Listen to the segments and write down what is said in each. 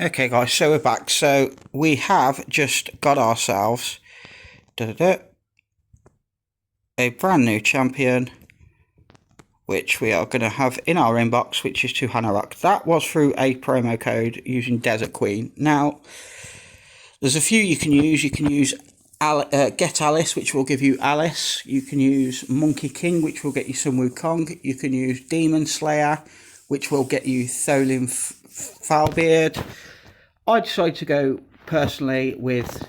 Okay guys, so we're back. So we have just got ourselves a brand new champion, which we are going to have in our inbox, which is to Hanorok. That was through a promo code using Desert Queen. Now, there's a few you can use. You can use Get Alice, which will give you Alice. You can use Monkey King, which will get you some Wukong. You can use Demon Slayer, which will get you Tholin Foulbeard. I decided to go personally with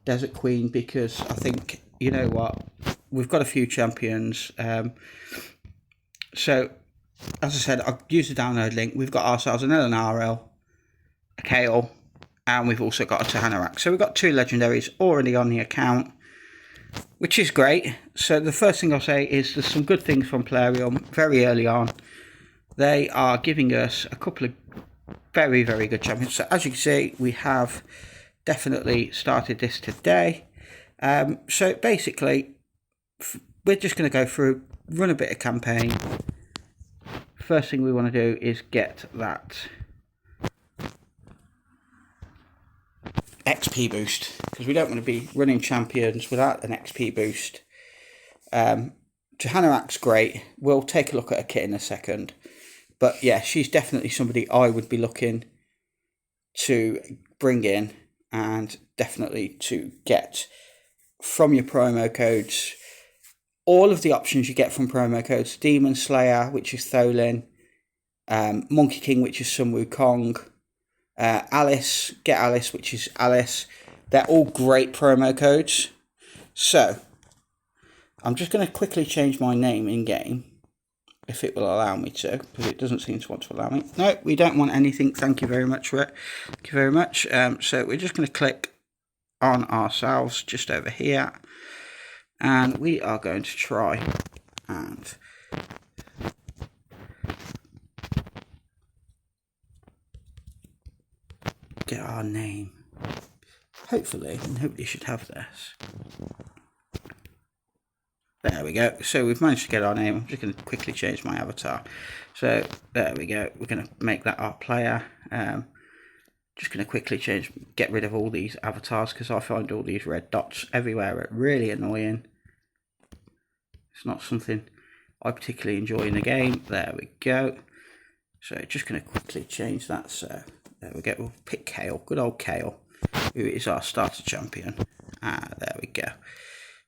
Desert Queen because I think, you know what, we've got a few champions. So, as I said, I've used the download link. We've got ourselves an LNRL, a Kale, and we've also got a Hanorok. So we've got two legendaries already on the account, which is great. So the first thing I'll say is there's some good things from Plarium very early on. They are giving us a couple of very, very good champions. So as you can see, we have definitely started this today. So basically, we're just going to go through, run a bit of campaign. First thing we want to do is get that XP boost, because we don't want to be running champions without an XP boost. Hanorok's great. We'll take a look at a kit in a second. But yeah, she's definitely somebody I would be looking to bring in, and definitely to get from your promo codes. All of the options you get from promo codes: Demon Slayer, which is Tholin, Monkey King, which is Sun Wukong, Alice, Get Alice, which is Alice. They're all great promo codes. So I'm just going to quickly change my name in game, if it will allow me to, because it doesn't seem to want to allow me. No, we don't want anything. Thank you very much for it. Thank you very much. So we're just going to click on ourselves just over here, and we are going to try and get our name. Hopefully, nobody should have this. There we go. So we've managed to get our name. I'm just going to quickly change my avatar. So there we go. We're going to make that our player. Just going to quickly get rid of all these avatars, because I find all these red dots everywhere are really annoying. It's not something I particularly enjoy in the game. There we go. So just going to quickly change that. So there we go. We'll pick Kale. Good old Kale, who is our starter champion. There we go.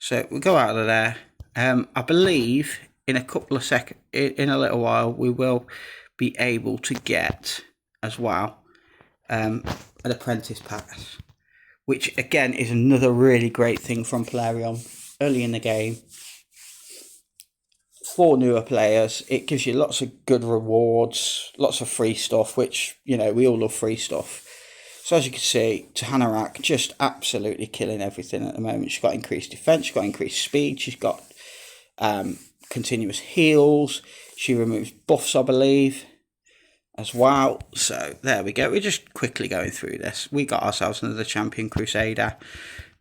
So we'll go out of there. I believe in a couple of seconds, in a little while, we will be able to get as well an apprentice pass, which again is another really great thing from Plarium early in the game. For newer players, it gives you lots of good rewards, lots of free stuff, which, you know, we all love free stuff. So as you can see, Hanorok just absolutely killing everything at the moment. She's got increased defense, she's got increased speed, she's got continuous heals, she removes buffs, I believe, as well. So there we go. We're just quickly going through this. We got ourselves another champion Crusader.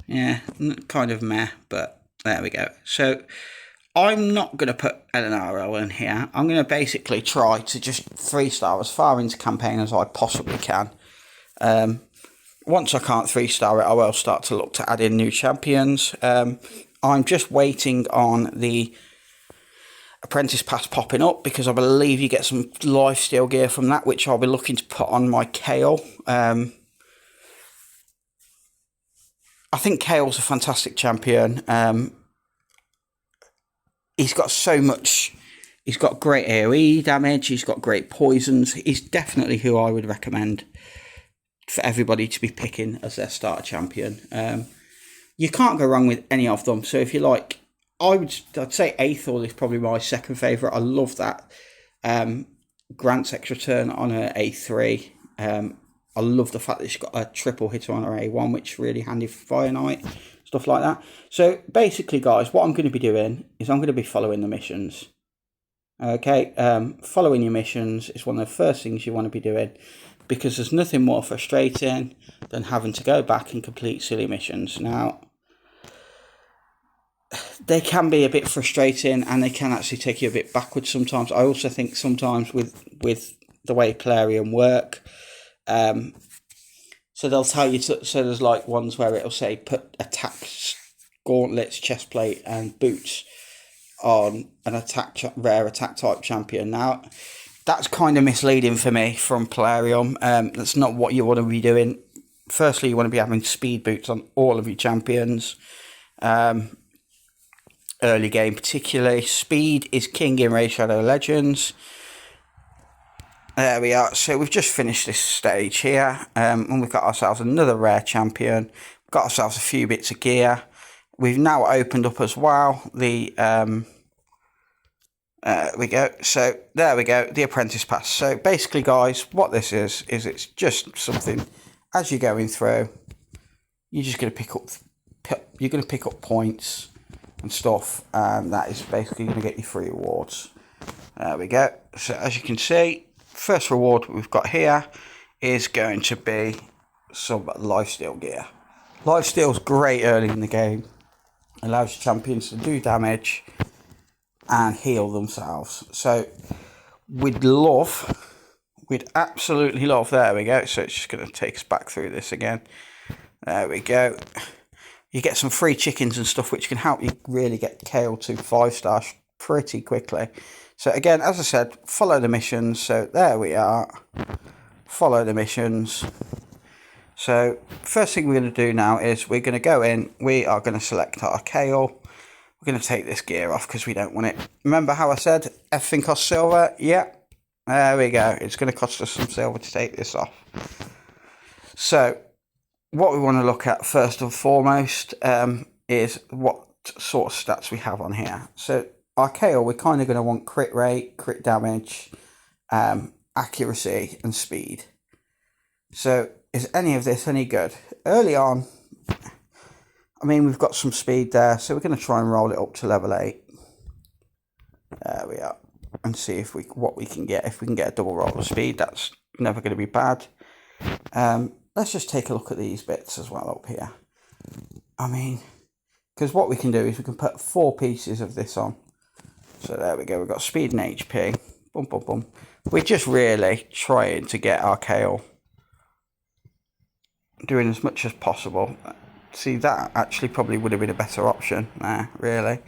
Yeah, kind of meh, but there we go. So I'm not going to put LNRL in here. I'm going to basically try to just 3-star as far into campaign as I possibly can. Once I can't 3-star it, I will start to look to add in new champions. I'm just waiting on the apprentice pass popping up, because I believe you get some lifesteal gear from that, which I'll be looking to put on my Kale. I think Kale's a fantastic champion. He's got so much. He's got great AoE damage. He's got great poisons. He's definitely who I would recommend for everybody to be picking as their starter champion. You can't go wrong with any of them. So if you like, I'd say Aethor is probably my second favourite. I love that. Grant's extra turn on her A3. I love the fact that she's got a triple hitter on her A1, which is really handy for Fire Knight, stuff like that. So basically, guys, what I'm going to be doing is I'm going to be following the missions. Okay, following your missions is one of the first things you want to be doing, because there's nothing more frustrating than having to go back and complete silly missions. Now, they can be a bit frustrating, and they can actually take you a bit backwards sometimes. I also think sometimes with the way Plarium work, So they'll tell you, so there's like ones where it'll say put attack gauntlets, chest plate and boots on an rare attack type champion. Now, that's kind of misleading for me from Plarium. That's not what you want to be doing. Firstly, you want to be having speed boots on all of your champions. Early game particularly. Speed is king in Raid Shadow Legends. There we are. So we've just finished this stage here. And we've got ourselves another rare champion. We've got ourselves a few bits of gear. We've now opened up as well the... we go. So there we go, the apprentice pass. So basically, guys, what this is it's just something as you're going through, you're just going to pick up points and stuff, and that is basically going to get you free rewards. There we go. So as you can see, first reward we've got here is going to be some lifesteal gear. Lifesteal's great early in the game. Allows your champions to do damage and heal themselves. So we'd absolutely love, there we go. So it's just going to take us back through this again. There we go. You get some free chickens and stuff, which can help you really get KO to 5-star pretty quickly. So again, as I said, follow the missions. So there we are. Follow the missions. So first thing we're going to do now is we're going to go in. We are going to select our KO. We're going to take this gear off because we don't want it. Remember how I said everything costs silver? Yeah, there we go. It's going to cost us some silver to take this off. So what we want to look at first and foremost is what sort of stats we have on here. So our KO, we're kind of going to want crit rate, crit damage, accuracy and speed. So is any of this any good? Early on, I mean, we've got some speed there, so we're going to try and roll it up to level 8. There we are. And see if what we can get. If we can get a double roll of speed, that's never going to be bad. Let's just take a look at these bits as well up here. I mean, because what we can do is we can put 4 pieces of this on. So there we go. We've got speed and HP. Boom, boom, boom. We're just really trying to get our KO. Doing as much as possible. See, that actually probably would have been a better option there, really.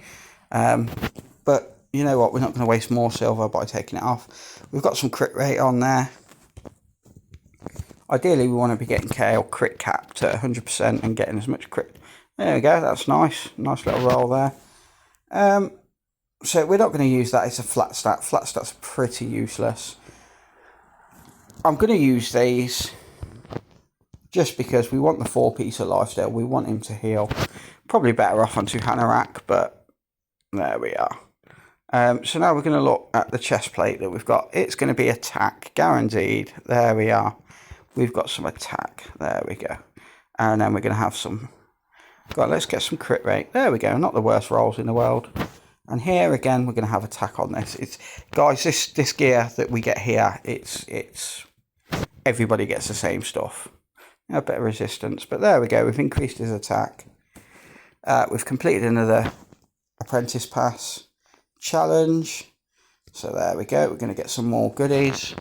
But you know what? We're not going to waste more silver by taking it off. We've got some crit rate on there. Ideally, we want to be getting KO crit capped at 100% and getting as much crit. There we go. That's nice. Nice little roll there. So we're not going to use that. It's a flat stat. Flat stat's pretty useless. I'm going to use these just because we want the 4-piece of lifesteal. We want him to heal. Probably better off on 2 Hanorach, but there we are. So now we're going to look at the chest plate that we've got. It's going to be attack, guaranteed. There we are. We've got some attack. There we go. And then we're going to have some... God, let's get some crit rate. There we go. Not the worst rolls in the world. And here again, we're going to have attack on this. It's, guys, this gear that we get here, it's everybody gets the same stuff. A bit of resistance, but there we go. We've increased his attack. We've completed another apprentice pass challenge. So there we go. We're going to get some more goodies.